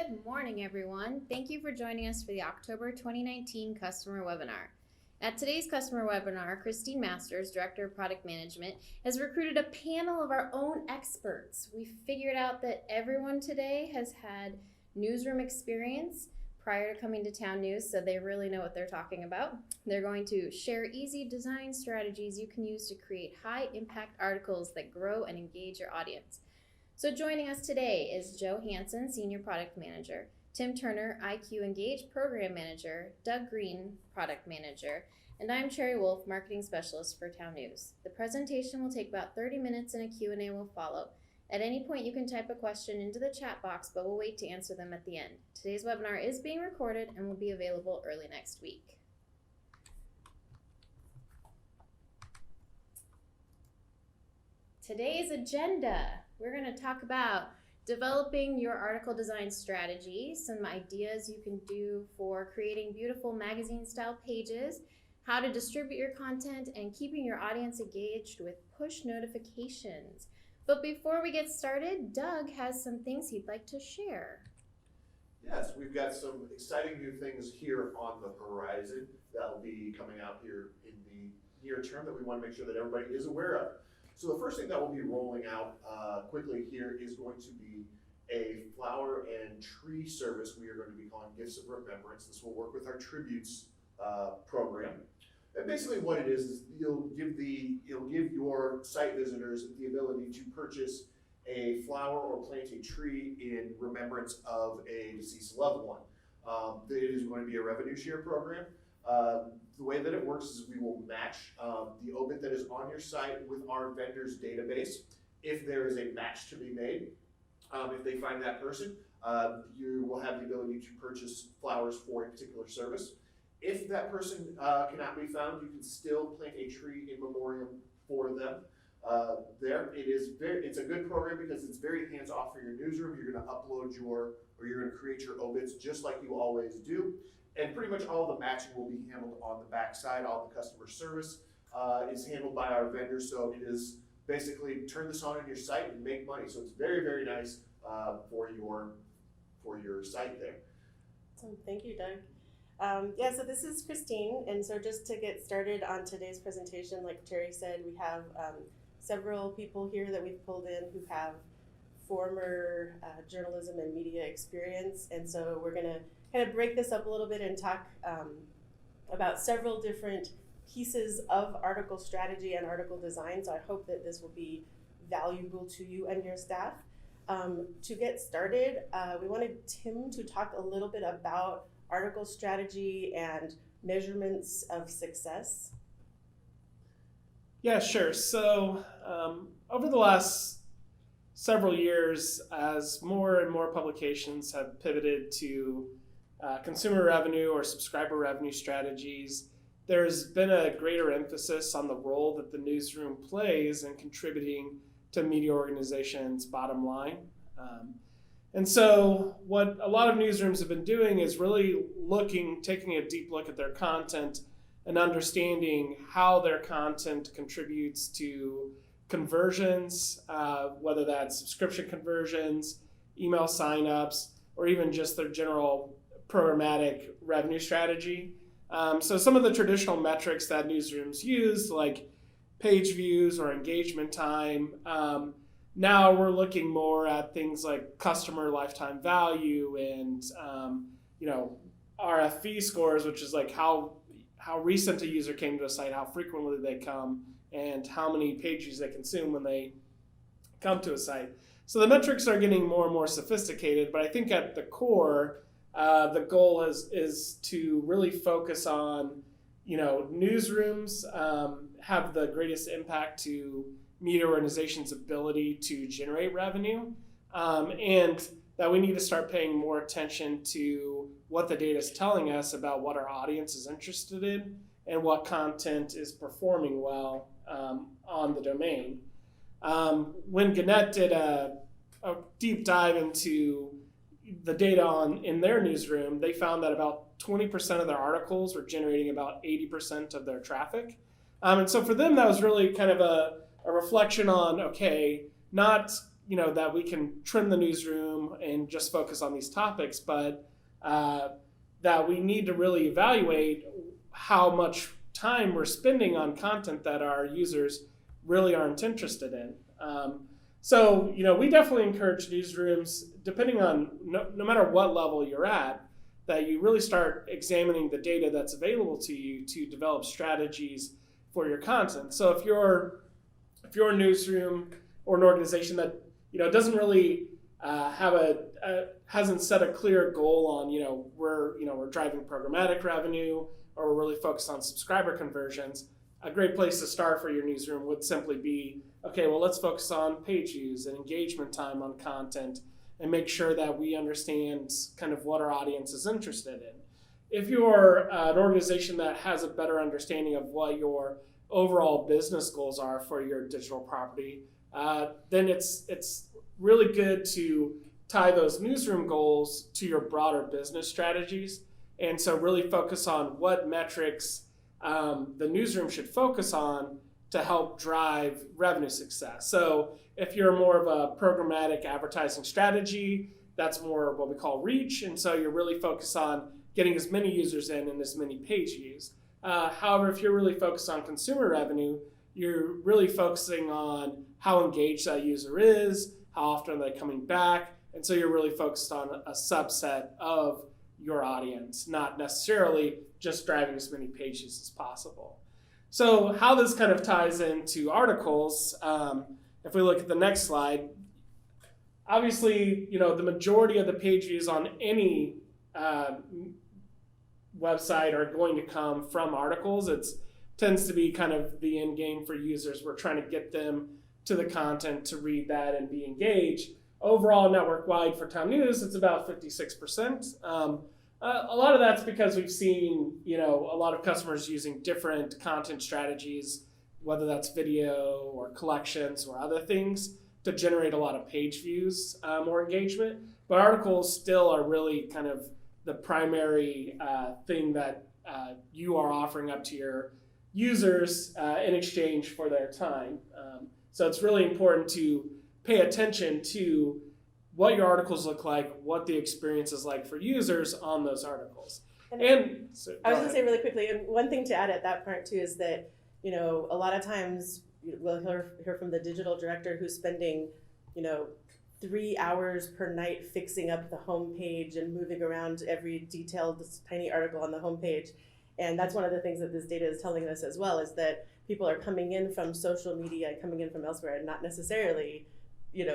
Good morning, everyone. Thank you for joining us for the October 2019 customer webinar. At today's customer webinar, Christine Masters, Director of Product Management, has recruited a panel of our own experts. We figured out that everyone today has had newsroom experience prior to coming to TownNews, so they really know what they're talking about. They're going to share easy design strategies you can use to create high-impact articles that grow and engage your audience. So joining us today is Joe Hansen, Senior Product Manager, Tim Turner, IQ Engage Program Manager, Doug Green, Product Manager, and I'm Cherry Wolf, Marketing Specialist for TownNews. The presentation will take about 30 minutes and a Q&A will follow. At any point, you can type a question into the chat box, but we'll wait to answer them at the end. Today's webinar is being recorded and will be available early next week. Today's agenda, we're going to talk about developing your article design strategy, some ideas you can do for creating beautiful magazine-style pages, how to distribute your content, and keeping your audience engaged with push notifications. But before we get started, Doug has some things he'd like to share. Yes, we've got some exciting new things here on the horizon that will be coming out here in the near term that we want to make sure that everybody is aware of. So the first thing that we'll be rolling out quickly here is going to be a flower and tree service we are going to be calling Gifts of Remembrance. This will work with our Tributes program. And basically what it is you'll give your site visitors the ability to purchase a flower or plant a tree in remembrance of a deceased loved one. It is going to be a revenue share program. The way that it works is we will match the obit that is on your site with our vendors database. If there is a match to be made, if they find that person, you will have the ability to purchase flowers for a particular service. If that person cannot be found, you can still plant a tree in memoriam for them. It's a good program because it's very hands-off for your newsroom. You're going to upload you're going to create your obits just like you always do. And pretty much all the matching will be handled on the back side. All the customer service is handled by our vendors. So it is basically turn this on your site and make money. So it's very, very nice for your site there. Awesome. Thank you, Doug. So this is Christine, and so just to get started on today's presentation, like Terry said, we have several people here that we've pulled in who have former journalism and media experience, and so we're going to kind of break this up a little bit and talk about several different pieces of article strategy and article design, so I hope that this will be valuable to you and your staff. To get started, we wanted Tim to talk a little bit about article strategy and measurements of success. Yeah, sure. So over the last several years, as more and more publications have pivoted to consumer revenue or subscriber revenue strategies, there's been a greater emphasis on the role that the newsroom plays in contributing to media organizations' bottom line. And so what a lot of newsrooms have been doing is really taking a deep look at their content and understanding how their content contributes to conversions, whether that's subscription conversions, email signups, or even just their general programmatic revenue strategy. So some of the traditional metrics that newsrooms use, like page views or engagement time, now we're looking more at things like customer lifetime value and RFV scores, which is like how recent a user came to a site, how frequently they come, and how many pages they consume when they come to a site. So the metrics are getting more and more sophisticated, but I think at the core, the goal is to really focus on, newsrooms have the greatest impact to media organizations' ability to generate revenue, and that we need to start paying more attention to what the data is telling us about what our audience is interested in and what content is performing well on the domain. When Gannett did a deep dive into the data in their newsroom, they found that about 20% of their articles were generating about 80% of their traffic. And so for them, that was really kind of a reflection on, okay, not that we can trim the newsroom and just focus on these topics, but that we need to really evaluate how much time we're spending on content that our users really aren't interested in. So we definitely encourage newsrooms, depending on no matter what level you're at, that you really start examining the data that's available to you to develop strategies for your content. So if you're a newsroom or an organization that doesn't really hasn't set a clear goal on we're driving programmatic revenue, or we're really focused on subscriber conversions, a great place to start for your newsroom would simply be, okay, well, let's focus on page views and engagement time on content and make sure that we understand kind of what our audience is interested in. If you're an organization that has a better understanding of what your overall business goals are for your digital property, then it's really good to tie those newsroom goals to your broader business strategies. And so really focus on what metrics the newsroom should focus on to help drive revenue success. So if you're more of a programmatic advertising strategy, that's more what we call reach. And so you're really focused on getting as many users in and as many page views. However, if you're really focused on consumer revenue, you're really focusing on how engaged that user is, how often they're coming back. And so you're really focused on a subset of your audience, not necessarily just driving as many page views as possible. So how this kind of ties into articles, if we look at the next slide, obviously, the majority of the page views on any website are going to come from articles. It tends to be kind of the end game for users. We're trying to get them to the content to read that and be engaged. Overall, network-wide for TownNews, it's about 56%. A lot of that's because we've seen, a lot of customers using different content strategies, whether that's video or collections or other things, to generate a lot of page views or engagement. But articles still are really kind of the primary thing that you are offering up to your users in exchange for their time. So it's really important to pay attention to what your articles look like, what the experience is like for users on those articles. And so, I was going to say really quickly, and one thing to add at that part too is that, a lot of times we'll hear from the digital director who's spending, 3 hours per night fixing up the homepage and moving around every detailed tiny article on the homepage. And that's one of the things that this data is telling us as well, is that people are coming in from social media, coming in from elsewhere, and not necessarily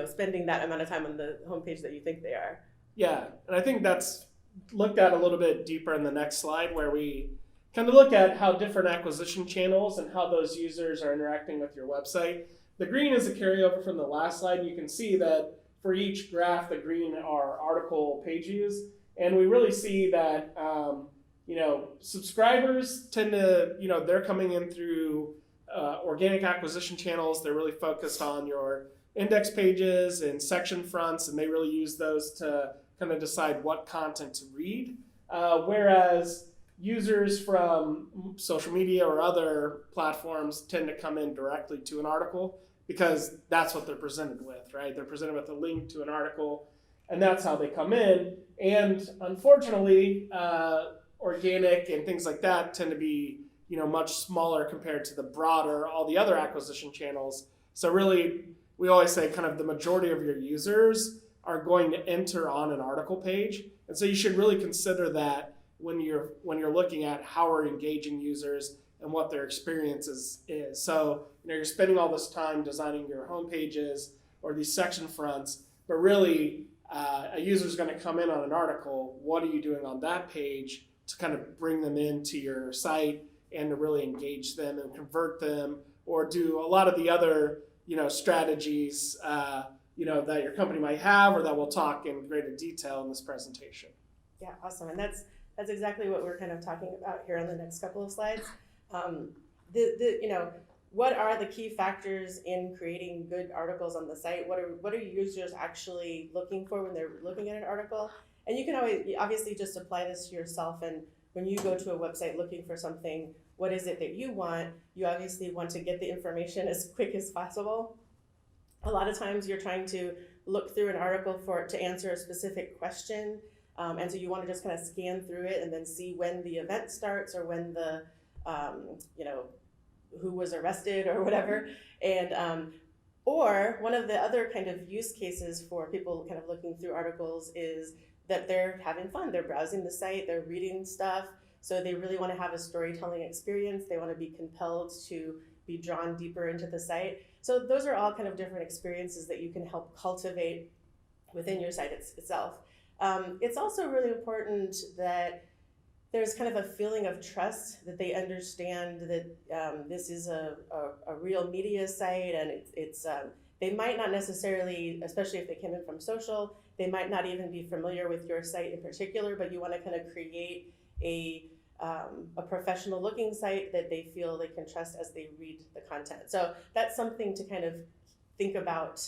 spending that amount of time on the homepage that you think they are. Yeah, and I think that's looked at a little bit deeper in the next slide, where we kind of look at how different acquisition channels and how those users are interacting with your website. The green is a carryover from the last slide, and you can see that for each graph, the green are article page views, and we really see that subscribers tend to, they're coming in through organic acquisition channels. They're really focused on your index pages and section fronts, and they really use those to kind of decide what content to read. Whereas users from social media or other platforms tend to come in directly to an article because that's what they're presented with, right? They're presented with a link to an article, and that's how they come in. And unfortunately, organic and things like that tend to be, much smaller compared to the broader, all the other acquisition channels. So really, we always say kind of the majority of your users are going to enter on an article page. And so you should really consider that when you're looking at how we're engaging users and what their experience is. So, you're spending all this time designing your home pages or these section fronts, but really a user is going to come in on an article. What are you doing on that page to kind of bring them into your site and to really engage them and convert them, or do a lot of the other strategies that your company might have, or that we'll talk in greater detail in this presentation. Yeah, awesome. And that's exactly what we're kind of talking about here on the next couple of slides. What are the key factors in creating good articles on the site? What are users actually looking for when they're looking at an article? And you can obviously just apply this to yourself. And when you go to a website looking for something, what is it that you want? You obviously want to get the information as quick as possible. A lot of times you're trying to look through an article to answer a specific question. And so you want to just kind of scan through it and then see when the event starts or when the, who was arrested or whatever. And, or one of the other kind of use cases for people kind of looking through articles is that they're having fun. They're browsing the site, they're reading stuff. So they really want to have a storytelling experience. They want to be compelled to be drawn deeper into the site. So those are all kind of different experiences that you can help cultivate within your site itself. It's also really important that there's kind of a feeling of trust, that they understand that this is a real media site, and it's they might not necessarily, especially if they came in from social, they might not even be familiar with your site in particular, but you want to kind of create a professional looking site that they feel they can trust as they read the content. So that's something to kind of think about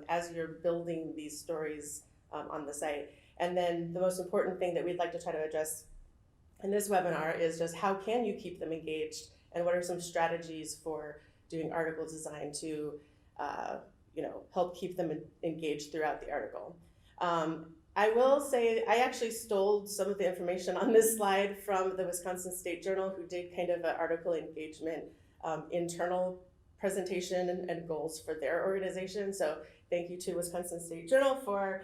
as you're building these stories on the site. And then the most important thing that we'd like to try to address in this webinar is just how can you keep them engaged, and what are some strategies for doing article design to help keep them engaged throughout the article. I will say I actually stole some of the information on this slide from the Wisconsin State Journal, who did kind of an article engagement internal presentation and goals for their organization. So thank you to Wisconsin State Journal for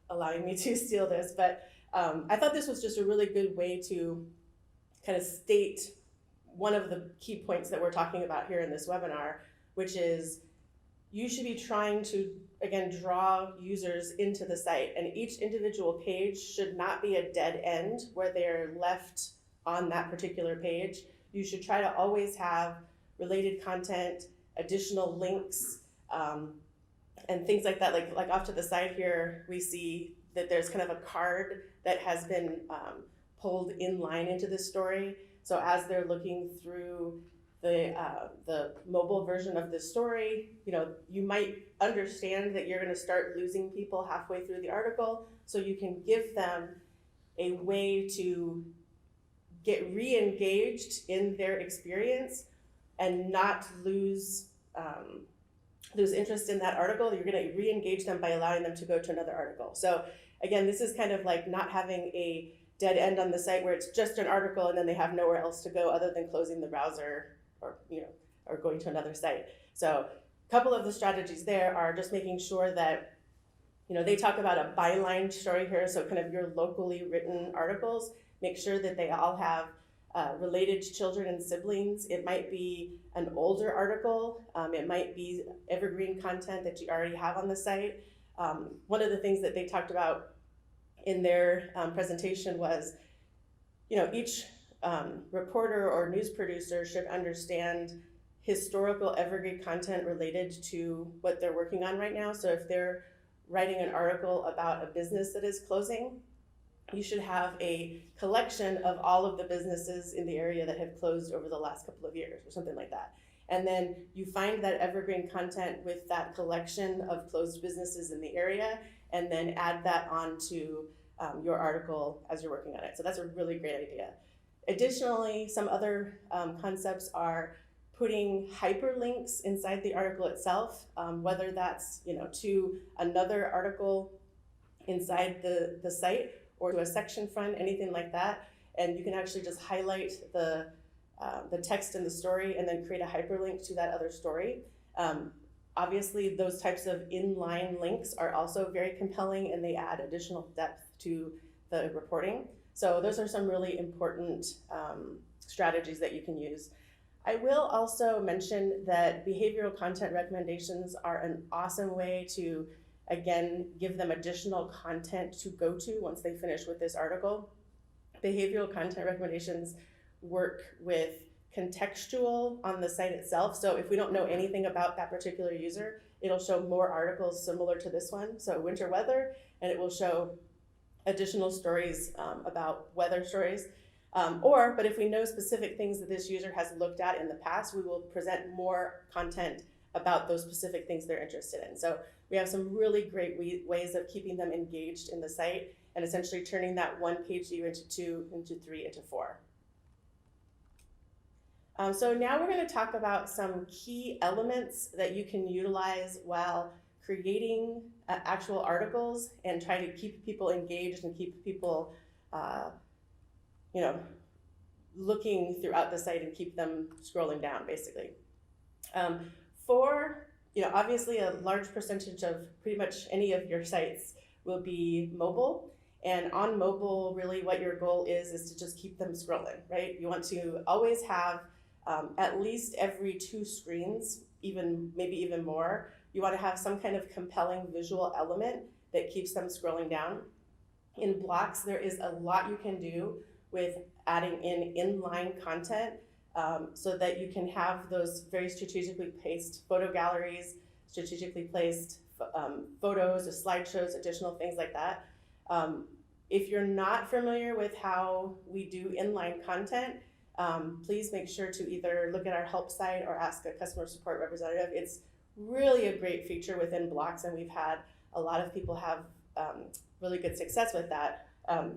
allowing me to steal this. But I thought this was just a really good way to kind of state one of the key points that we're talking about here in this webinar, which is you should be trying to, again, draw users into the site, and each individual page should not be a dead end where they're left on that particular page. You should try to always have related content, additional links, and things like that. Like off to the side here, we see that there's kind of a card that has been pulled in line into this story. So as they're looking through the mobile version of this story, you might understand that you're going to start losing people halfway through the article, so you can give them a way to get re-engaged in their experience and not lose interest in that article. You're going to re-engage them by allowing them to go to another article. So again, this is kind of like not having a dead end on the site where it's just an article and then they have nowhere else to go other than closing the browser or going to another site. So a couple of the strategies there are just making sure that, they talk about a byline story here, so kind of your locally written articles, make sure that they all have related children and siblings. It might be an older article, it might be evergreen content that you already have on the site. One of the things that they talked about in their presentation was, each reporter or news producer should understand historical evergreen content related to what they're working on right now. So if they're writing an article about a business that is closing, you should have a collection of all of the businesses in the area that have closed over the last couple of years or something like that. And then you find that evergreen content with that collection of closed businesses in the area, and then add that onto your article as you're working on it. So that's a really great idea. Additionally, some other concepts are putting hyperlinks inside the article itself, whether that's to another article inside the site or to a section front, anything like that. And you can actually just highlight the text in the story and then create a hyperlink to that other story. Obviously, those types of inline links are also very compelling, and they add additional depth to the reporting. So those are some really important strategies that you can use. I will also mention that behavioral content recommendations are an awesome way to, again, give them additional content to go to once they finish with this article. Behavioral content recommendations work with contextual on the site itself. So if we don't know anything about that particular user, it'll show more articles similar to this one. So winter weather, and it will show additional stories about weather stories. But if we know specific things that this user has looked at in the past, we will present more content about those specific things they're interested in. So we have some really great ways of keeping them engaged in the site and essentially turning that one page view into 2, into 3, into 4. So now we're going to talk about some key elements that you can utilize while creating actual articles and try to keep people engaged and keep people, you know, looking throughout the site and keep them scrolling down, basically. For, you know, obviously a large percentage of pretty much any of your sites will be mobile. And on mobile, really what your goal is to just keep them scrolling, right? You want to always have at least every 2 screens, maybe even more. You want to have some kind of compelling visual element that keeps them scrolling down. In blocks, there is a lot you can do with adding in inline content so that you can have those very strategically placed photo galleries, strategically placed photos or slideshows, additional things like that. If you're not familiar with how we do inline content, please make sure to either look at our help site or ask a customer support representative. It's really a great feature within blocks, and we've had a lot of people have really good success with that.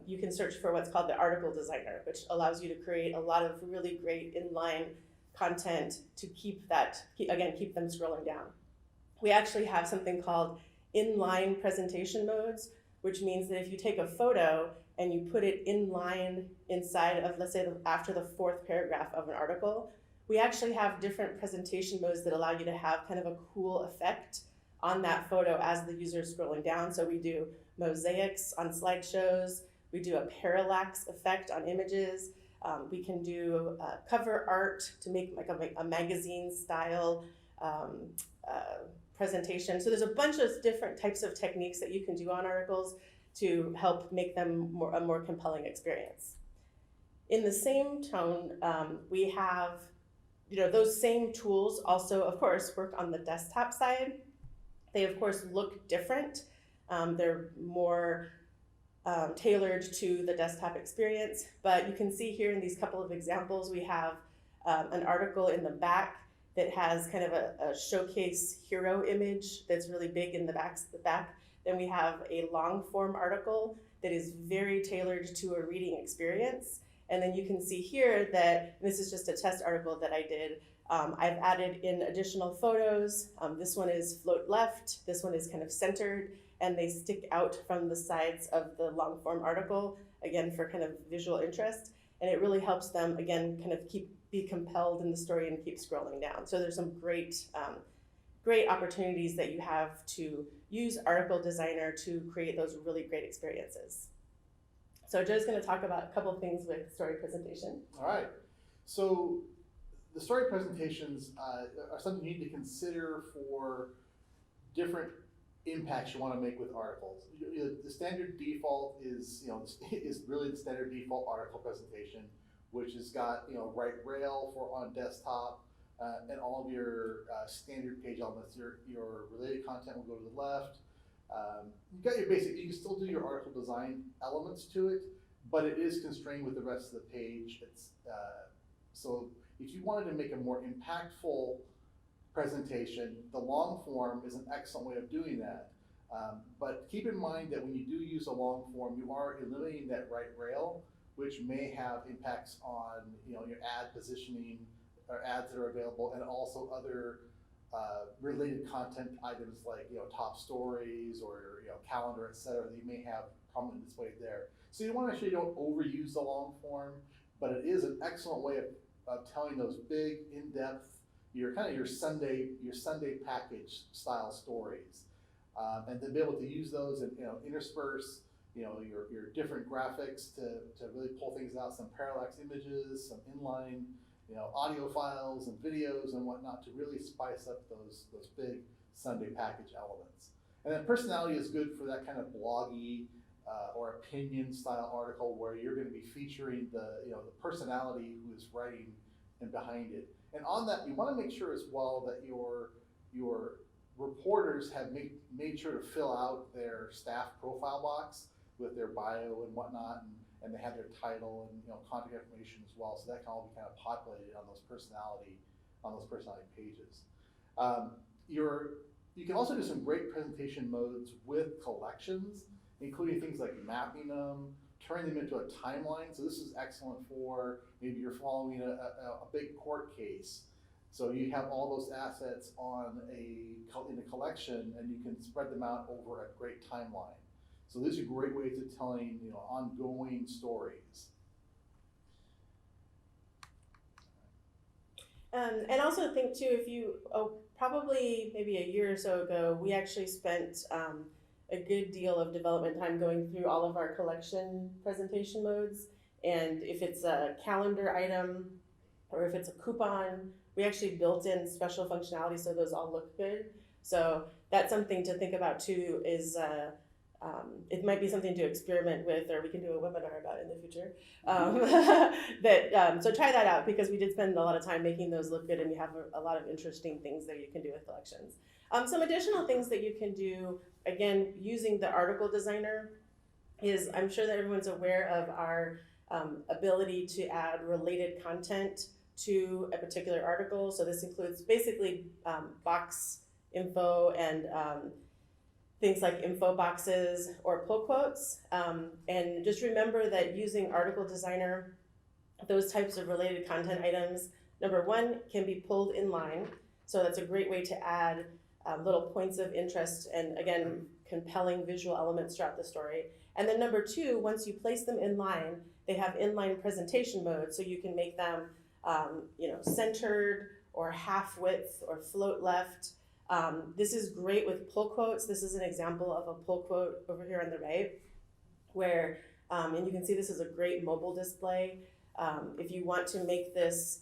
You can search for what's called the article designer, which allows you to create a lot of really great inline content to keep them scrolling down. We actually have something called inline presentation modes, which means that if you take a photo and you put it in line inside of, let's say, after the 4th paragraph of an article, we actually have different presentation modes that allow you to have kind of a cool effect on that photo as the user is scrolling down. So we do mosaics on slideshows, we do a parallax effect on images, we can do cover art to make like a magazine style presentation. So there's a bunch of different types of techniques that you can do on articles to help make them a more compelling experience. In the same tone, we have, you know, those same tools also, of course, work on the desktop side. They, of course, look different. They're more tailored to the desktop experience, but you can see here in these couple of examples, we have an article in the back that has kind of a showcase hero image that's really big in the back. Then we have a long form article that is very tailored to a reading experience. And then you can see here that, and this is just a test article that I did, I've added in additional photos. This one is float left, this one is kind of centered, and they stick out from the sides of the long form article, again, for kind of visual interest. And it really helps them, again, kind of be compelled in the story and keep scrolling down. So there's some great opportunities that you have to use Article Designer to create those really great experiences. So Joe's going to talk about a couple of things with story presentation. All right. So the story presentations are something you need to consider for different impacts you want to make with articles. The standard default is, is really the standard default article presentation, which has got, right rail for on desktop, and all of your standard page elements. Your related content will go to the left. You've got your basic, you can still do your article design elements to it, but it is constrained with the rest of the page. So if you wanted to make a more impactful presentation, the long form is an excellent way of doing that. But keep in mind that when you do use a long form, you are eliminating that right rail, which may have impacts on your ad positioning or ads that are available, and also other related content items like top stories or calendar, etc. that you may have prominently displayed there. So you want to make sure you don't overuse the long form, but it is an excellent way of telling those big, in-depth, your Sunday package style stories, and to be able to use those and intersperse your different graphics to really pull things out, some parallax images, some inline audio files and videos and whatnot to really spice up those big Sunday package elements. And then personality is good for that kind of bloggy or opinion style article where you're going to be featuring the personality who is writing and behind it. And on that, you want to make sure as well that your reporters have made sure to fill out their staff profile box with their bio and whatnot, and they have their title and contact information as well. So that can all be kind of populated on those personality pages. You can also do some great presentation modes with collections, including things like mapping them, turning them into a timeline. So this is excellent for maybe you're following a big court case, So you have all those assets in a collection, and you can spread them out over a great timeline. So these are great ways of telling, ongoing stories. And also think too, if you, probably maybe a year or so ago, we actually spent a good deal of development time going through all of our collection presentation modes. And if it's a calendar item or if it's a coupon, we actually built in special functionality so those all look good. So that's something to think about too, is it might be something to experiment with, or we can do a webinar about it in the future. So try that out, because we did spend a lot of time making those look good, and you have a lot of interesting things that you can do with collections. Some additional things that you can do, again, using the article designer, is I'm sure that everyone's aware of our ability to add related content to a particular article. So this includes basically box info and things like info boxes or pull quotes. And just remember that using article designer, those types of related content items, number one, can be pulled in line. So that's a great way to add little points of interest and, again, compelling visual elements throughout the story. And then number two, once you place them in line, they have inline presentation mode, so you can make them centered or half width or float left. This is great with pull quotes. This is an example of a pull quote over here on the right, where, and you can see this is a great mobile display. If you want to make this,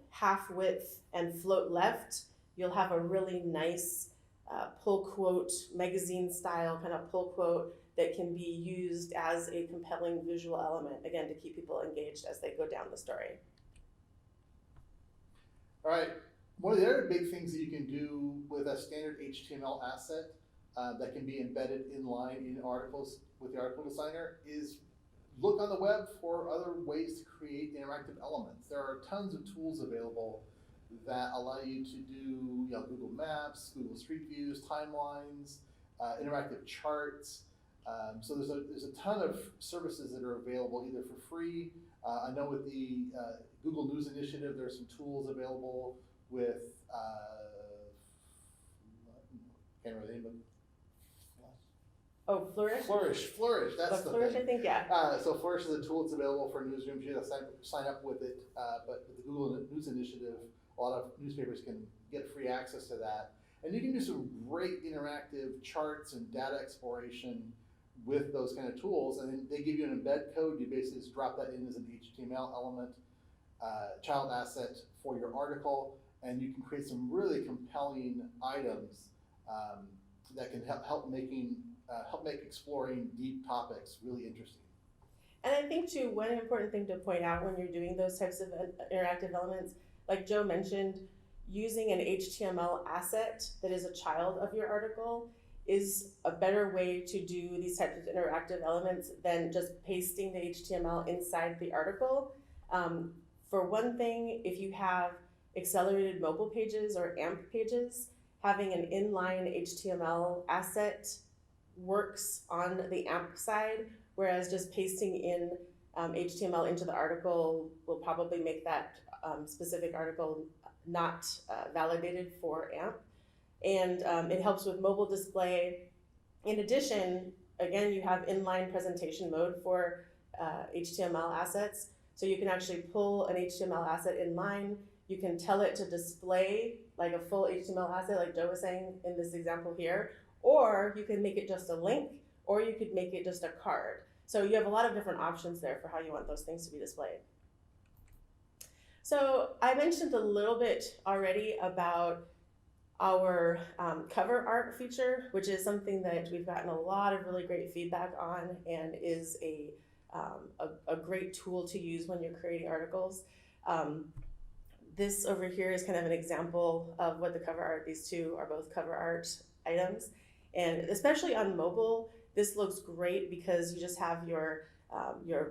half width and float left, you'll have a really nice pull quote, magazine style kind of pull quote that can be used as a compelling visual element, again, to keep people engaged as they go down the story. All right, one of the other big things that you can do with a standard HTML asset that can be embedded in line in articles with the article designer is look on the web for other ways to create interactive elements. There are tons of tools available that allow you to do Google Maps, Google Street Views, timelines, interactive charts. So there's a ton of services that are available either for free. I know with the Google News Initiative, there's some tools available with, can't remember the name of it. Oh, Flourish? Flourish, that's the Flourish, thing. I think, yeah. So Flourish is a tool that's available for newsrooms. You have to sign up with it, but with the Google News Initiative, a lot of newspapers can get free access to that. And you can do some great interactive charts and data exploration with those kind of tools, and then they give you an embed code. You basically just drop that in as an HTML element, child asset for your article, and you can create some really compelling items that can help make exploring deep topics really interesting. And I think too, one important thing to point out when you're doing those types of interactive elements, like Joe mentioned, using an HTML asset that is a child of your article is a better way to do these types of interactive elements than just pasting the HTML inside the article. For one thing, if you have accelerated mobile pages or AMP pages, having an inline HTML asset works on the AMP side, whereas just pasting in HTML into the article will probably make that specific article not validated for AMP. And it helps with mobile display. In addition, again, you have inline presentation mode for HTML assets. So you can actually pull an HTML asset in line. You can tell it to display like a full HTML asset, like Joe was saying in this example here, or you can make it just a link, or you could make it just a card. So you have a lot of different options there for how you want those things to be displayed. So I mentioned a little bit already about our cover art feature, which is something that we've gotten a lot of really great feedback on and is a great tool to use when you're creating articles. This over here is kind of an example of what the cover art, these two are both cover art items. And especially on mobile, this looks great because you just have your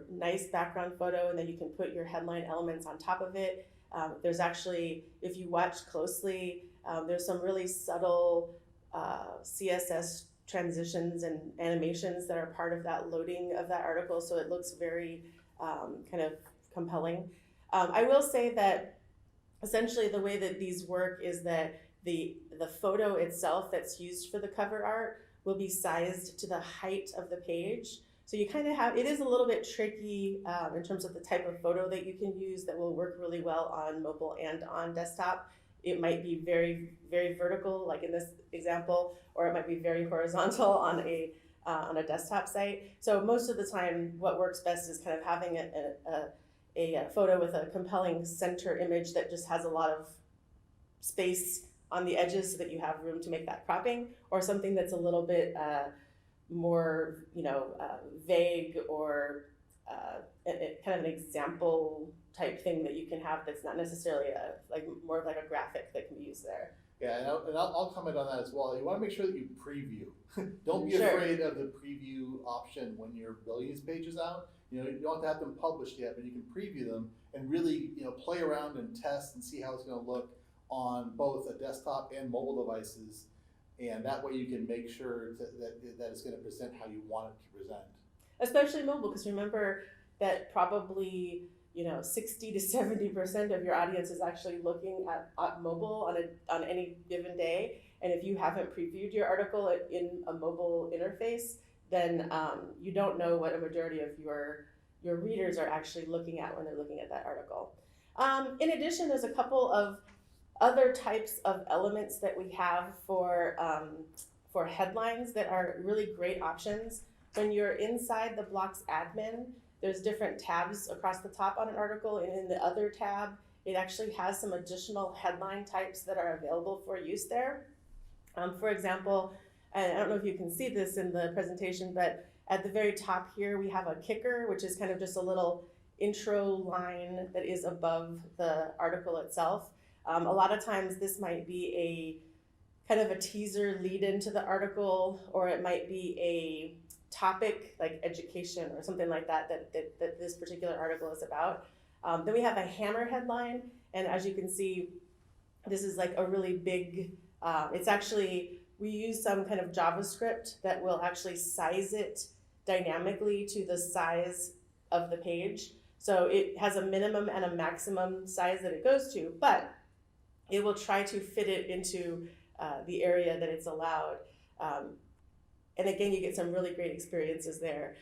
nice background photo, and then you can put your headline elements on top of it. There's actually, if you watch closely, there's some really subtle CSS transitions and animations that are part of that loading of that article, so it looks very kind of compelling. I will say that essentially the way that these work is that the photo itself that's used for the cover art will be sized to the height of the page. So you kind of have, it is a little bit tricky in terms of the type of photo that you can use that will work really well on mobile and on desktop. It might be very, very vertical, like in this example, or it might be very horizontal on a desktop site. So most of the time, what works best is kind of having a photo with a compelling center image that just has a lot of space on the edges so that you have room to make that cropping, or something that's a little bit more, vague, or kind of an example type thing that you can have that's not necessarily more of like a graphic that can be used there. Yeah, and I'll comment on that as well. You want to make sure that you preview. Don't be Sure. afraid of the preview option when you're building these pages out. You don't have to have them published yet, but you can preview them and really, play around and test and see how it's going to look on both a desktop and mobile devices. And that way you can make sure that it's going to present how you want it to present. Especially mobile, because remember that probably 60 to 70% of your audience is actually looking at mobile on any given day. And if you haven't previewed your article in a mobile interface, then you don't know what a majority of your readers are actually looking at when they're looking at that article. In addition, there's a couple of other types of elements that we have for headlines that are really great options. When you're inside the blog's admin, there's different tabs across the top on an article, and in the other tab, it actually has some additional headline types that are available for use there. For example, and I don't know if you can see this in the presentation, but at the very top here, we have a kicker, which is kind of just a little intro line that is above the article itself. A lot of times this might be a kind of a teaser lead into the article, or it might be a topic like education or something like that this particular article is about. Then we have a hammer headline, and as you can see, this is like a really big, it's actually, we use some kind of JavaScript that will actually size it dynamically to the size of the page. So it has a minimum and a maximum size that it goes to, but it will try to fit it into the area that it's allowed. And again, you get some really great experiences there.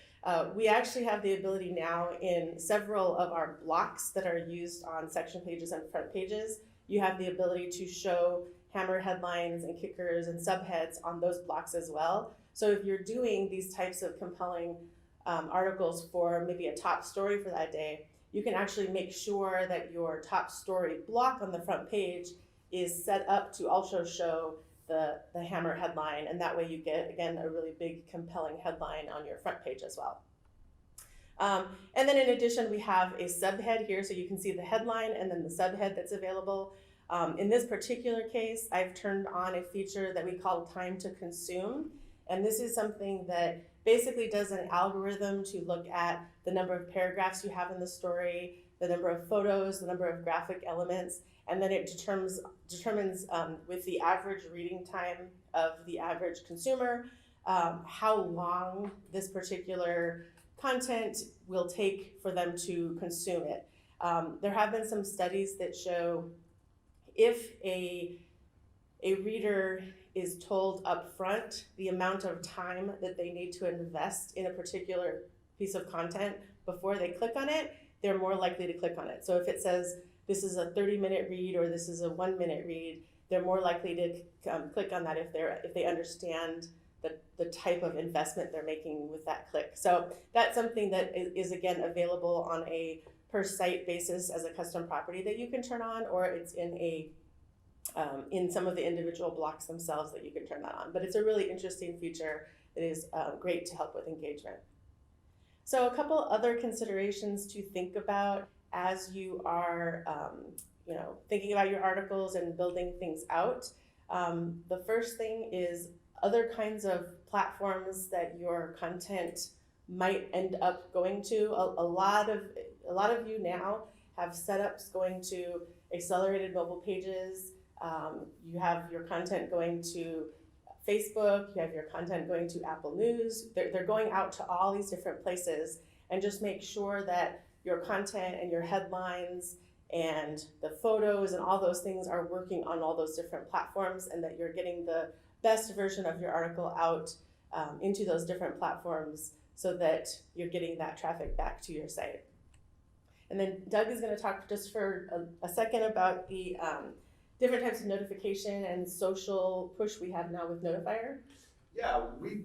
We actually have the ability now in several of our blocks that are used on section pages and front pages. You have the ability to show hammer headlines and kickers and subheads on those blocks as well. So if you're doing these types of compelling articles for maybe a top story for that day, you can actually make sure that your top story block on the front page is set up to also show the hammer headline, and that way you get, again, a really big compelling headline on your front page as well. And then in addition, we have a subhead here, so you can see the headline and then the subhead that's available. In this particular case, I've turned on a feature that we call time to consume, and this is something that basically does an algorithm to look at the number of paragraphs you have in the story, the number of photos, the number of graphic elements, and then it determines with the average reading time of the average consumer how long this particular content will take for them to consume it. There have been some studies that show if a reader is told up front the amount of time that they need to invest in a particular piece of content before they click on it, they're more likely to click on it. So if it says this is a 30-minute read or this is a 1-minute read, they're more likely to click on that if they understand the type of investment they're making with that click. So that's something that is again available on a per site basis as a custom property that you can turn on, or it's in some of the individual blocks themselves that you can turn that on. But it's a really interesting feature that is great to help with engagement. So a couple other considerations to think about as you are thinking about your articles and building things out. The first thing is other kinds of platforms that your content might end up going to. A lot of you now have setups going to accelerated mobile pages. You have your content going to Facebook, you have your content going to Apple News. They're going out to all these different places, and just make sure that your content and your headlines and the photos and all those things are working on all those different platforms, and that you're getting the best version of your article out into those different platforms so that you're getting that traffic back to your site. And then Doug is going to talk just for a second about the different types of notification and social push we have now with Notifier. Yeah, we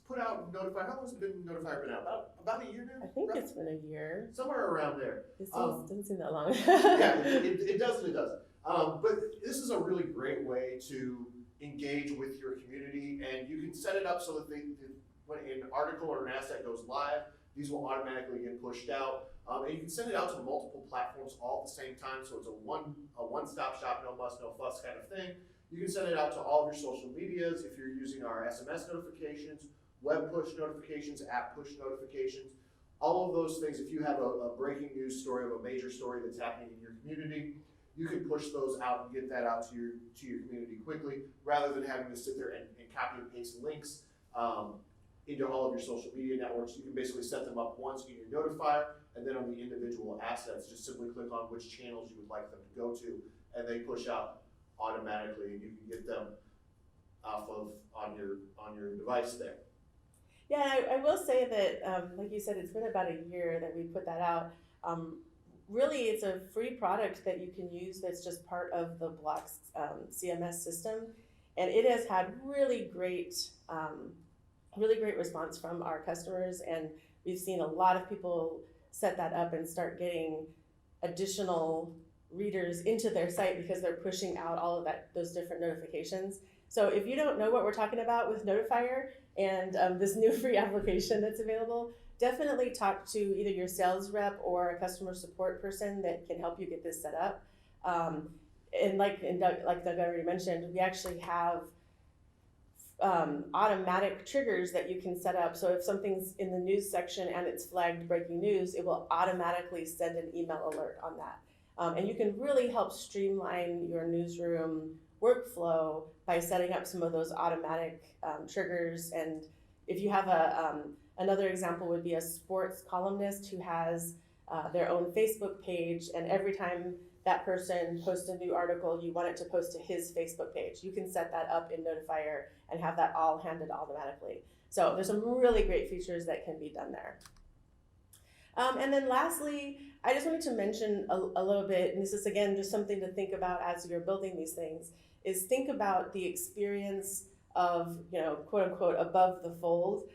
put out Notifier. How long has Notifier been out? About a year now? I think roughly? it's been a year. Somewhere around there. It doesn't seem that long. Yeah, it doesn't. But this is a really great way to engage with your community, and you can set it up so that when an article or an asset goes live, these will automatically get pushed out. And you can send it out to multiple platforms all at the same time, so it's a one-stop shop, no muss, no fuss kind of thing. You can send it out to all of your social medias if you're using our SMS notifications, web push notifications, app push notifications, all of those things. If you have a breaking news story of a major story that's happening in your community, you can push those out and get that out to your community quickly, rather than having to sit there and copy and paste links into all of your social media networks. You can basically set them up once in your Notifier, and then on the individual assets, just simply click on which channels you would like them to go to, and they push out automatically, and you can get them on your device there. Yeah, I will say that, like you said, it's been about a year that we put that out. Really, it's a free product that you can use that's just part of the Block's CMS system, and it has had really great response from our customers, and we've seen a lot of people set that up and start getting additional readers into their site because they're pushing out all of those different notifications. So if you don't know what we're talking about with Notifier and this new free application that's available, definitely talk to either your sales rep or a customer support person that can help you get this set up. And like Doug already mentioned, we actually have automatic triggers that you can set up. So if something's in the news section and it's flagged breaking news, it will automatically send an email alert on that. And you can really help streamline your newsroom workflow by setting up some of those automatic triggers. And if you have another example would be a sports columnist who has their own Facebook page, and every time that person posts a new article, you want it to post to his Facebook page. You can set that up in Notifier and have that all handled automatically. So there's some really great features that can be done there. And then lastly, I just wanted to mention a little bit, and this is again just something to think about as you're building these things, is think about the experience of, quote unquote, above the fold.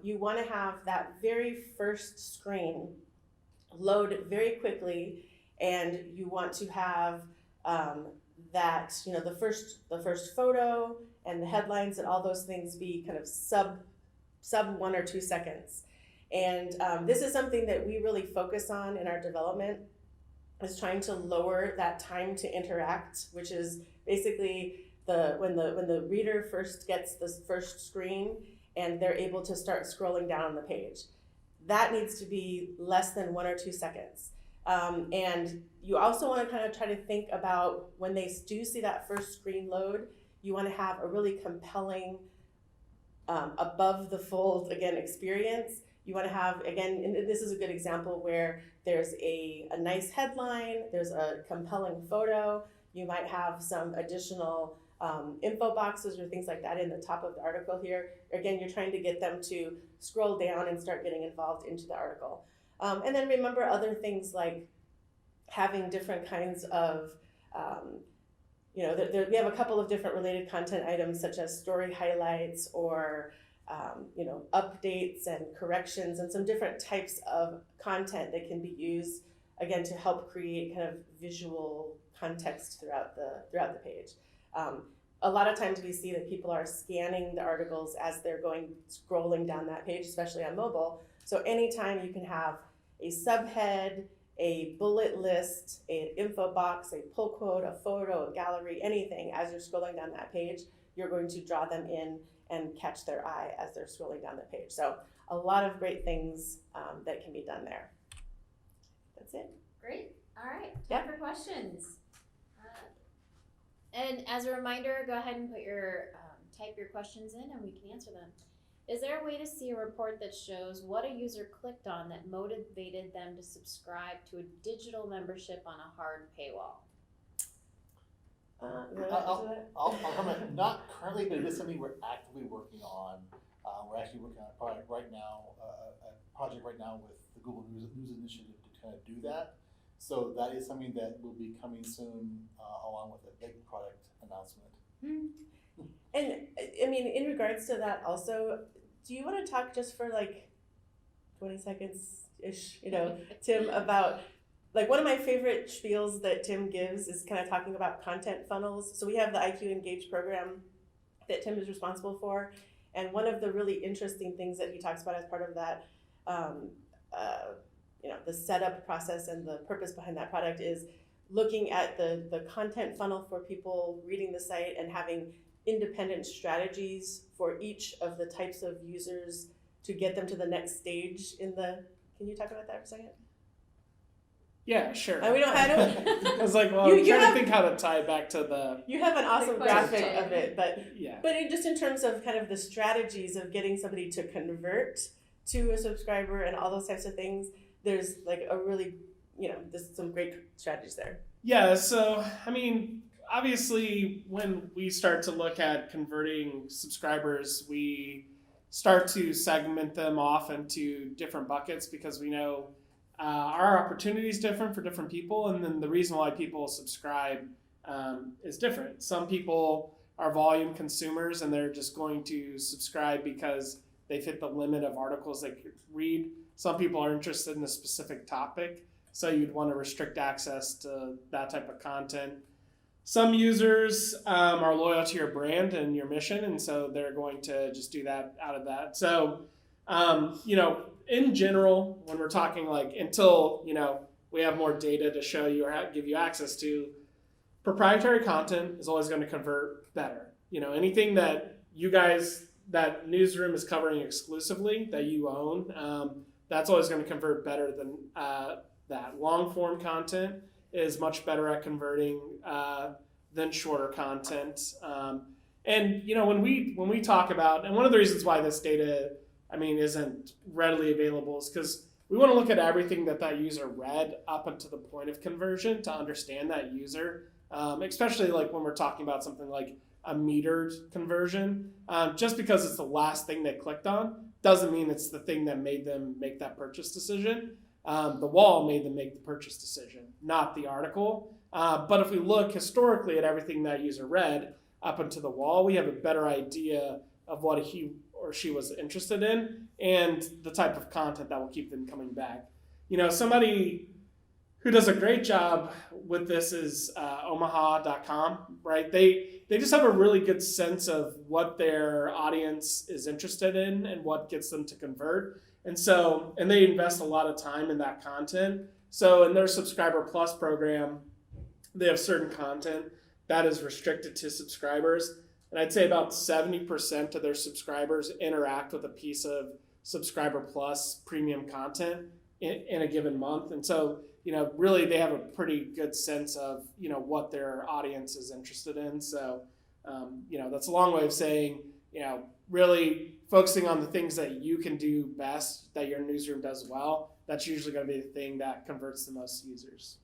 You want to have that very first screen load very quickly, and you want to have that, the first photo and the headlines and all those things be kind of sub 1 or 2 seconds. And this is something that we really focus on in our development, is trying to lower that time to interact, which is basically when the reader first gets this first screen and they're able to start scrolling down the page. That needs to be less than 1 or 2 seconds. And you also want to kind of try to think about when they do see that first screen load, you want to have a really compelling above the fold, again, experience. You want to have, again, and this is a good example where there's a nice headline, there's a compelling photo, you might have some additional info boxes or things like that in the top of the article here. Again, you're trying to get them to scroll down and start getting involved into the article. And then remember other things like having different kinds of, we have a couple of different related content items such as story highlights or updates and corrections, and some different types of content that can be used, again, to help create kind of visual context throughout the page. A lot of times we see that people are scanning the articles as they're scrolling down that page, especially on mobile. So anytime you can have a subhead, a bullet list, an info box, a pull quote, a photo, a gallery, anything as you're scrolling down that page, you're going to draw them in and catch their eye as they're scrolling down the page. So a lot of great things that can be done there. That's it. Great. All right. Time Yeah. for questions. And as a reminder, go ahead and put type your questions in, and we can answer them. Is there a way to see a report that shows what a user clicked on that motivated them to subscribe to a digital membership on a hard paywall? You wanna answer that? I'll comment, not currently, but it is something we're actively working on. We're actually working on a project right now with the Google News Initiative to kind of do that. So that is something that will be coming soon, along with a big product announcement. And I mean, in regards to that also, do you want to talk just for like 20 seconds-ish, Tim, about like one of my favorite spiels that Tim gives is kind of talking about content funnels. So we have the IQ Engage program that Tim is responsible for. And one of the really interesting things that he talks about as part of that, the setup process and the purpose behind that product is looking at the content funnel for people reading the site and having independent strategies for each of the types of users to get them to the next stage in the. Can you talk about that for a second? Yeah, sure. We don't. I don't. I was like, well, I'm trying to think how to tie it back to the. You have an awesome graphic of it, but Yeah. But just in terms of kind of the strategies of getting somebody to convert to a subscriber and all those types of things, there's like a really, there's some great strategies there. Yeah, so I mean, obviously, when we start to look at converting subscribers, we start to segment them off into different buckets because we know our opportunity is different for different people, and then the reason why people subscribe is different. Some people are volume consumers, and they're just going to subscribe because they've hit the limit of articles they could read. Some people are interested in a specific topic, so you'd want to restrict access to that type of content. Some users are loyal to your brand and your mission, and so they're going to just do that out of that. So, in general, when we're talking like until, we have more data to show you or give you access to, proprietary content is always going to convert better. Anything that you guys, that newsroom is covering exclusively, that you own, that's always going to convert better than that. Long form content is much better at converting than shorter content. And when we talk about, and one of the reasons why this data, isn't readily available is because we want to look at everything that user read up until the point of conversion to understand that user, especially like when we're talking about something like a metered conversion. Just because it's the last thing they clicked on doesn't mean it's the thing that made them make that purchase decision. The wall made them make the purchase decision, not the article. But if we look historically at everything that user read up until the wall, we have a better idea of what he or she was interested in and the type of content that will keep them coming back. Somebody who does a great job with this is omaha.com, right? They just have a really good sense of what their audience is interested in and what gets them to convert. And they invest a lot of time in that content. So in their Subscriber Plus program, they have certain content that is restricted to subscribers. And I'd say about 70% of their subscribers interact with a piece of Subscriber Plus premium content in a given month. And so, really they have a pretty good sense of, what their audience is interested in. So, that's a long way of saying, really focusing on the things that you can do best, that your newsroom does well. That's usually going to be the thing that converts the most users.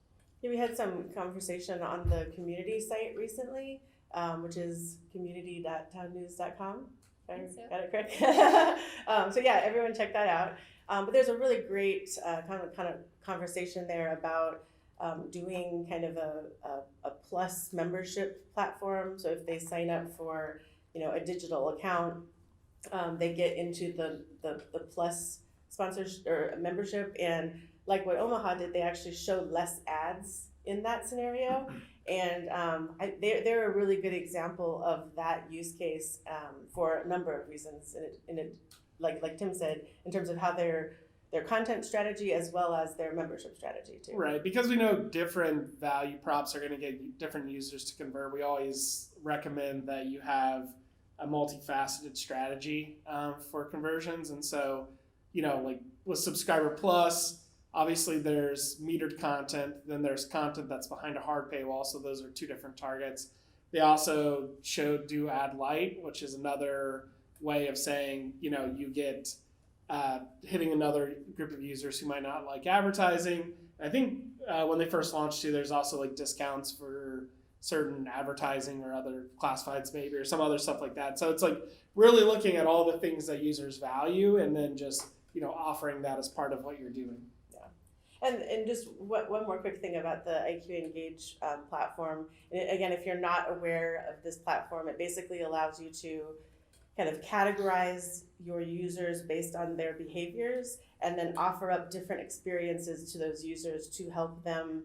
Yeah, we had some conversation on the community site recently, which is community.townnews.com. Got it correct? So yeah, everyone check that out. But there's a really great kind of conversation there about doing kind of a plus membership platform. So if they sign up for a digital account, they get into the plus sponsors or membership, and like what Omaha did, they actually showed less ads in that scenario. And they're a really good example of that use case for a number of reasons. Like Tim said, in terms of how their content strategy as well as their membership strategy too. Right, because we know different value props are going to get different users to convert. We always recommend that you have a multifaceted strategy for conversions. And so, like with Subscriber Plus, obviously there's metered content, then there's content that's behind a hard paywall, so those are two different targets. They also do Ad Light, which is another way of saying, you get hitting another group of users who might not like advertising. I think when they first launched too, there's also like discounts for certain advertising or other classifieds maybe, or some other stuff like that. So it's like really looking at all the things that users value and then just, offering that as part of what you're doing. And just one more quick thing about the IQ Engage platform. And again, if you're not aware of this platform, it basically allows you to kind of categorize your users based on their behaviors and then offer up different experiences to those users to help them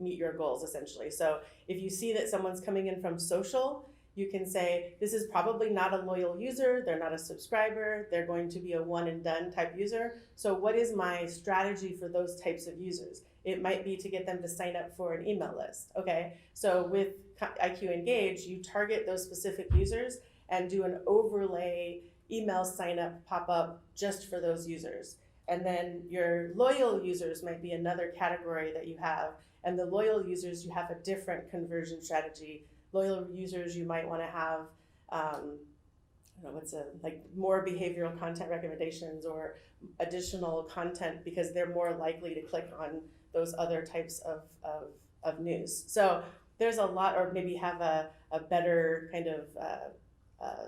meet your goals, essentially. So if you see that someone's coming in from social, you can say, this is probably not a loyal user, they're not a subscriber, they're going to be a one and done type user. So what is my strategy for those types of users? It might be to get them to sign up for an email list, okay? So with IQ Engage, you target those specific users and do an overlay email sign up pop up just for those users. And then your loyal users might be another category that you have. And the loyal users, you have a different conversion strategy. Loyal users, you might want to have, more behavioral content recommendations or additional content because they're more likely to click on those other types of news. So there's a lot, or maybe have a better kind of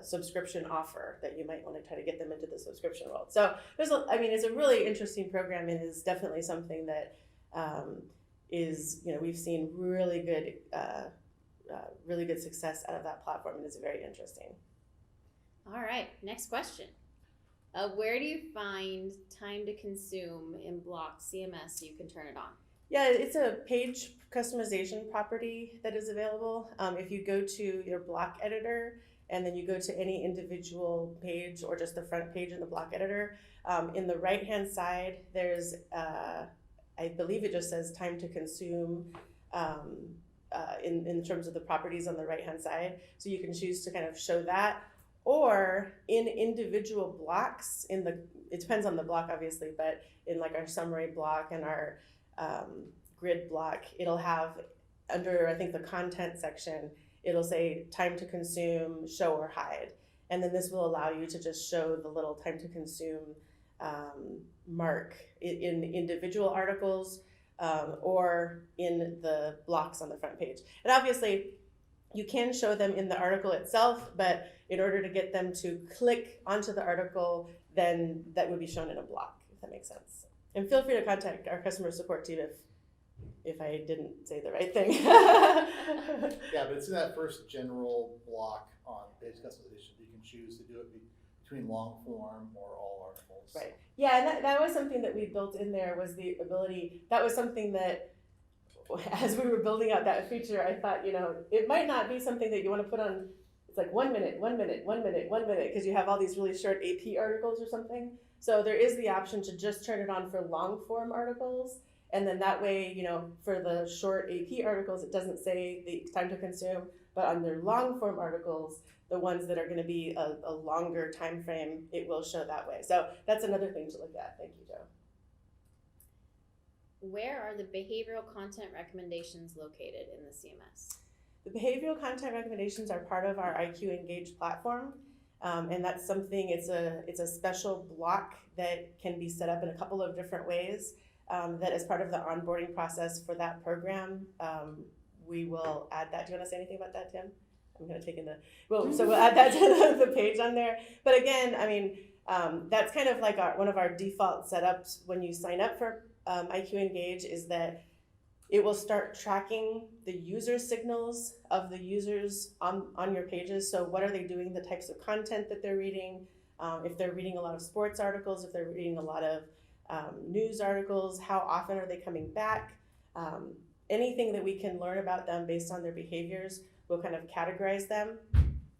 subscription offer that you might want to try to get them into the subscription world. So it's a really interesting program and is definitely something that we've seen really good success out of that platform, and it's very interesting. All right, next question. Where do you find time to consume in Block CMS so you can turn it on? Yeah, it's a page customization property that is available. If you go to your block editor and then you go to any individual page or just the front page in the block editor, in the right-hand side, there's, I believe it just says time to consume in terms of the properties on the right-hand side. So you can choose to kind of show that, or in individual blocks, it depends on the block obviously, but in like our summary block and our grid block, it'll have under, I think, the content section, it'll say time to consume, show or hide. And then this will allow you to just show the little time to consume mark in individual articles or in the blocks on the front page. And obviously you can show them in the article itself, but in order to get them to click onto the article, then that would be shown in a block, if that makes sense. And feel free to contact our customer support team if I didn't say the right thing. Yeah, but it's in that first general block on page customization. You can choose to do it between long form or all articles. Right. Yeah, and that was something that we built in there, was the ability. That was something that, as we were building out that feature, I thought, it might not be something that you want to put on. It's like 1 minute, 1 minute, 1 minute, 1 minute, because you have all these really short AP articles or something. So there is the option to just turn it on for long form articles. And then that way, for the short AP articles, it doesn't say the time to consume, but on their long form articles, the ones that are going to be a longer time frame, it will show that way. So that's another thing to look at. Thank you, Joe. Where are the behavioral content recommendations located in the CMS? The behavioral content recommendations are part of our IQ Engage platform. And that's something, it's a special block that can be set up in a couple of different ways. That as part of the onboarding process for that program, we will add that. Do you want to say anything about that, Tim? I'm going to take in so we'll add that to the page on there. But again, that's kind of like one of our default setups when you sign up for IQ Engage, is that it will start tracking the user signals of the users on your pages. So what are they doing, the types of content that they're reading, if they're reading a lot of sports articles, if they're reading a lot of news articles, how often are they coming back? Anything that we can learn about them based on their behaviors, we'll kind of categorize them.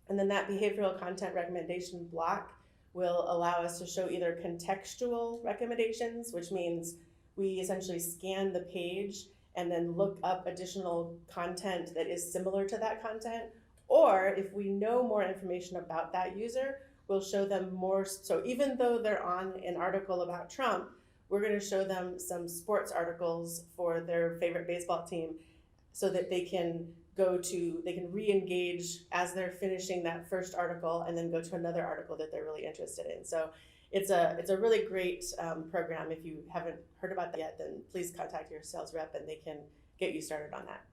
And then that behavioral content recommendation block will allow us to show either contextual recommendations, which means we essentially scan the page and then look up additional content that is similar to that content. Or if we know more information about that user, we'll show them more. So even though they're on an article about Trump, we're going to show them some sports articles for their favorite baseball team so that they can they can re-engage as they're finishing that first article and then go to another article that they're really interested in. So it's a really great program. If you haven't heard about that yet, then please contact your sales rep and they can get you started on that.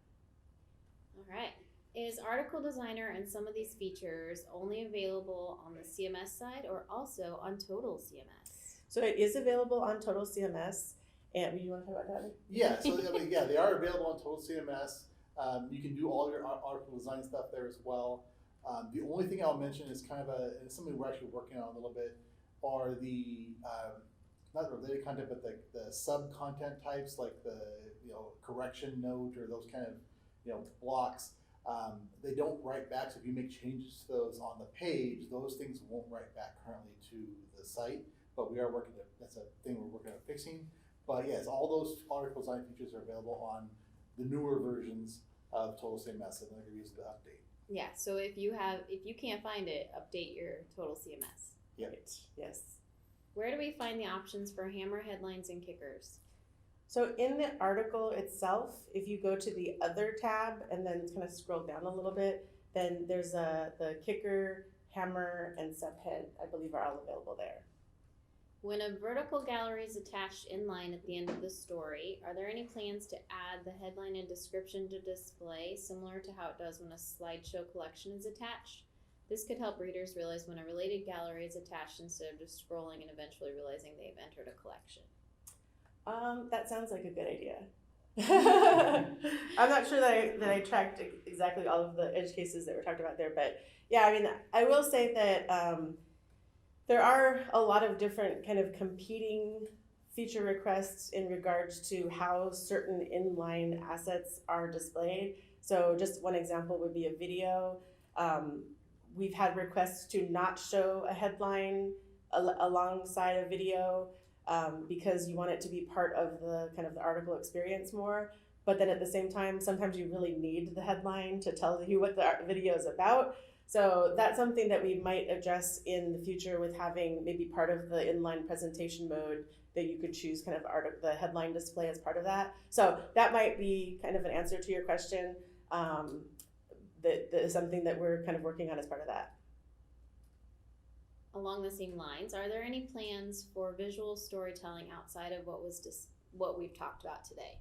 All right. Is Article Designer and some of these features only available on the CMS side or also on Total CMS? So it is available on Total CMS. And you want to talk about that? Yeah, so they are available on Total CMS. You can do all your article design stuff there as well. The only thing I'll mention is kind of it's something we're actually working on a little bit, are the not the related content, but the sub content types, like the correction note or those kind of blocks. They don't write back, so if you make changes to those on the page, those things won't write back currently to the site. But we are working. That's a thing we're working on fixing. But yes, all those article design features are available on the newer versions of Total CMS, and they're going to use the update. Yeah, so if you can't find it, update your Total CMS. Yeah. Right. Yes. Where do we find the options for hammer headlines and kickers? So in the article itself, if you go to the other tab and then kind of scroll down a little bit, then there's the kicker, hammer, and subhead, I believe, are all available there. When a vertical gallery is attached inline at the end of the story, are there any plans to add the headline and description to display, similar to how it does when a slideshow collection is attached? This could help readers realize when a related gallery is attached instead of just scrolling and eventually realizing they've entered a collection. That sounds like a good idea. I'm not sure that I tracked exactly all of the edge cases that were talked about there, but yeah, I mean, I will say that there are a lot of different kind of competing feature requests in regards to how certain inline assets are displayed. So just one example would be a video. We've had requests to not show a headline alongside a video because you want it to be part of the kind of the article experience more. But then at the same time, sometimes you really need the headline to tell you what the video is about. So that's something that we might address in the future with having maybe part of the inline presentation mode that you could choose kind of the headline display as part of that. So that might be kind of an answer to your question. That is something that we're kind of working on as part of that. Along the same lines, are there any plans for visual storytelling outside of what we've talked about today?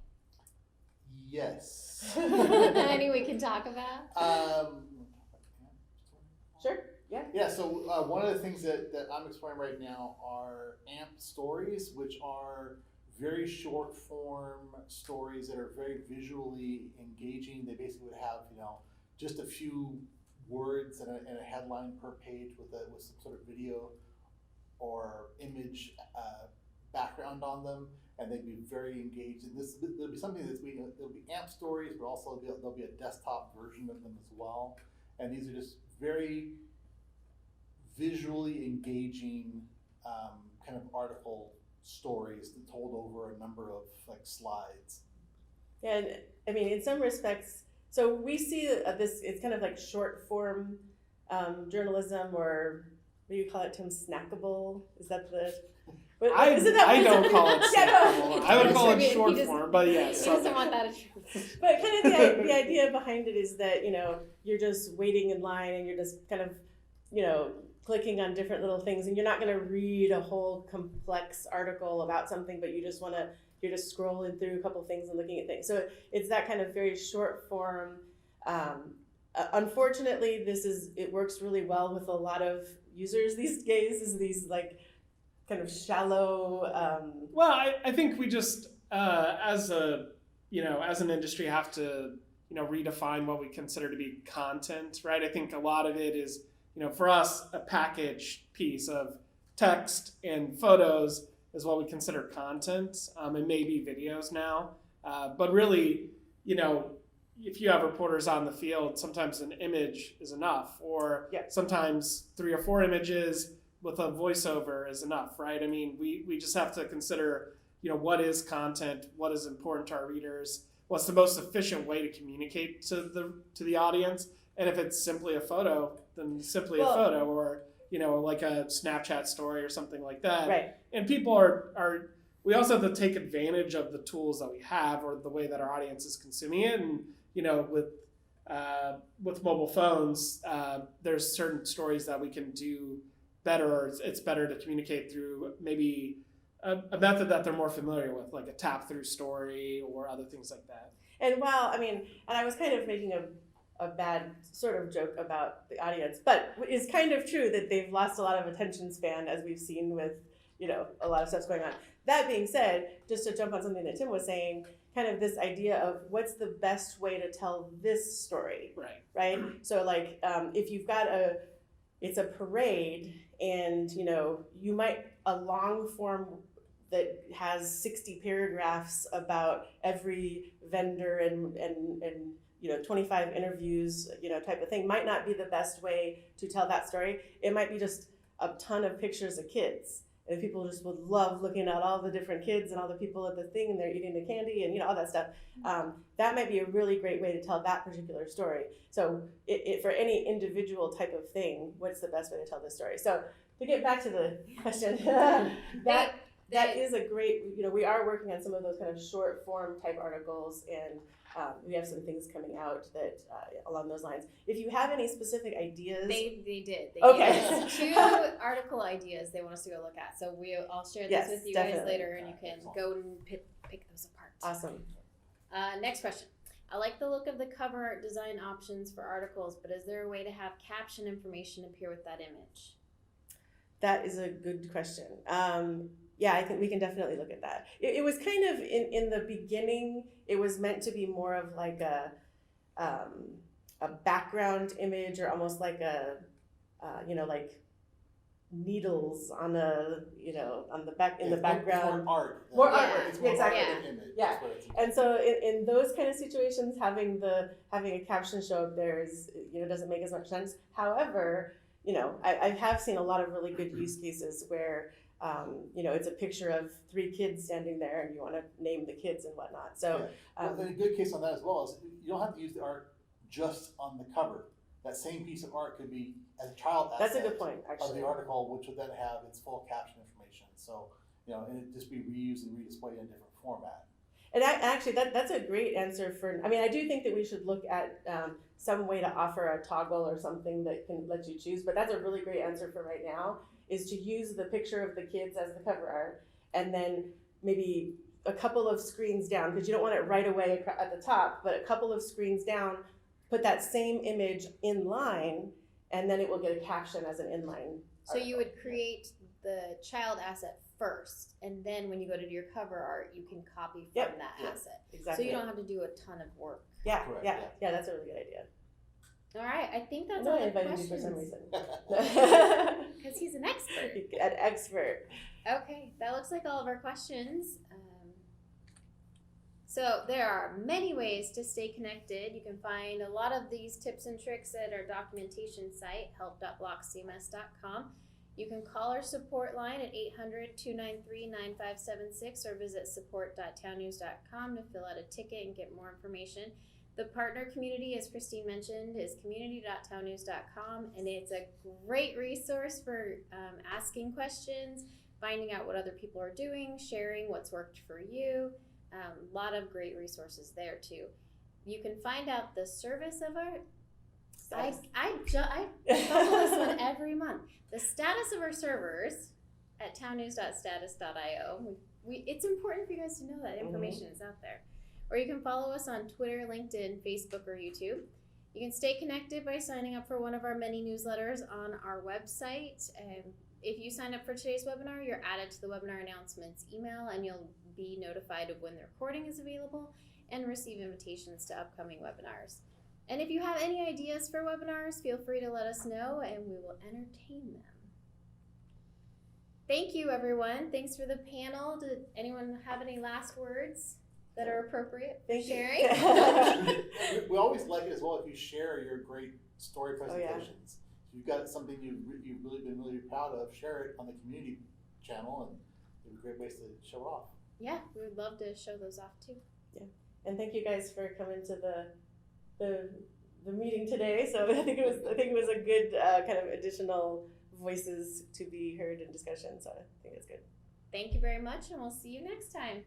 Yes. Any we can talk about? Sure. Yeah. Yeah, so one of the things that I'm exploring right now are AMP stories, which are very short form stories that are very visually engaging. They basically would have, just a few words and a headline per page with some sort of video or image background on them, and they'd be very engaged. And there'll be something there'll be AMP stories, but also there'll be a desktop version of them as well. And these are just very visually engaging kind of article stories told over a number of like slides. And I mean, in some respects, so we see this, it's kind of like short form journalism, or what do you call it, Tim? Snackable? Is that the... I don't call it Yeah, snackable. no. I would call He it short doesn't- form, but yes. He doesn't want that as But kind of the idea behind it is that, you're just waiting in line and you're just kind of, clicking on different little things, and you're not going to read a whole complex article about something, but you're just scrolling through a couple things and looking at things. So it's that kind of very short form. Unfortunately, it works really well with a lot of users these days, is these like kind of shallow. Well, I think we just as an industry have to redefine what we consider to be content, right? I think a lot of it is for us a package piece of text and photos is what we consider content, and maybe videos now. But really, if you have reporters on the field, sometimes an image is enough, or sometimes 3 or 4 images with a voiceover is enough, right? I mean, we just have to consider, what is content, what is important to our readers, what's the most efficient way to communicate to the audience, and if it's simply a photo, then simply a photo, or like a Snapchat story or something like that. Right. And people are we also have to take advantage of the tools that we have, or the way that our audience is consuming it. And with with mobile phones, there's certain stories that we can do better, or it's better to communicate through maybe a method that they're more familiar with, like a tap through story or other things like that. And while, I mean, and I was kind of making a bad sort of joke about the audience, but it's kind of true that they've lost a lot of attention span, as we've seen with, you know, a lot of stuff's going on. That being said, just to jump on something that Tim was saying, kind of this idea of what's the best way to tell this story, right? So like, if you've got it's a parade, and you know, you might, a long form that has 60 paragraphs about every vendor and you know, 25 interviews, you know, type of thing might not be the best way to tell that story. It might be just a ton of pictures of kids. And people just would love looking at all the different kids and all the people at the thing, and they're eating the candy and, you know, all that stuff. That might be a really great way to tell that particular story. So for any individual type of thing, what's the best way to tell this story? So to get back to the question, that is a great, you know, we are working on some of those kind of short form type articles, and we have some things coming out that along those lines. If you have any specific ideas, They did. They Okay. gave us 2 article ideas they want us to go look at. So I'll share this Yes, with you definitely. guys later, and you can go and pick those apart. awesome. Next question. I like the look of the cover art design options for articles, but is there a way to have caption information appear with that image? That is a good question. Yeah, I think we can definitely look at that. It was kind of in the beginning, it was meant to be more of like a background image, or almost like a you know, like needles on a, you know, on the back, in the background. More art. More Yeah. art, It's more exactly. art than image. Yeah. That's what it's And so in those kind of situations, having a caption show up there is, you know, doesn't make as much sense. However, you know, I have seen a lot of really good use cases where, you know, it's a picture of 3 kids standing there, and you want to name the kids and whatnot. So, Well, and a good case on that as well is you don't have to use the art just on the cover. That same piece of art could be as a child asset that's a good point, of actually. the article, which would then have its full caption information. So, you know, and it just be reused and redisplayed in a different format. And actually, that's a great answer for. I mean, I do think that we should look at some way to offer a toggle or something that can let you choose. But that's a really great answer for right now, is to use the picture of the kids as the cover art, and then maybe a couple of screens down, because you don't want it right away at the top, but a couple of screens down, put that same image in line, and then it will get a caption as an inline. So you article. would create the child asset first, and then when you go to do your cover art, you can copy from Yep. that Yep. asset. Exactly. So you don't have to do a ton of work. Yeah, Correct, yeah, that's a really good idea. All right, I think I that's know all I the invited you for some questions. reason. Because he's an expert. An expert. Okay, that looks like all of our questions. So there are many ways to stay connected. You can find a lot of these tips and tricks at our documentation site, help.blockcms.com. You can call our support line at 800-293-9576 or visit support.townnews.com to fill out a ticket and get more information. The partner community, as Christine mentioned, is community.townnews.com, and it's a great resource for asking questions, finding out what other people are doing, sharing what's worked for you. A lot of great resources there too. You can find out the service of our. I follow this one every month. The status of our servers at townnews.status.io. It's important for you guys to know that information is out there. Or you can follow us on Twitter, LinkedIn, Facebook, or YouTube. You can stay connected by signing up for one of our many newsletters on our website. If you sign up for today's webinar, you're added to the webinar announcements email, and you'll be notified of when the recording is available and receive invitations to upcoming webinars. And if you have any ideas for webinars, feel free to let us know and we will entertain them. Thank you, everyone. Thanks for the panel. Did anyone have any last words that are appropriate for Thank you. sharing? We always like it as well if you share your great story Oh, yeah. presentations. If you've got something you've really been really proud of, share it on the community channel, and it'd be great ways to show off. Yeah, we would love to show those off too. And thank you guys for coming to the meeting today. So I think it was a good kind of additional voices to be heard in discussion. So I think it's good. Thank you very much, and we'll see you next time.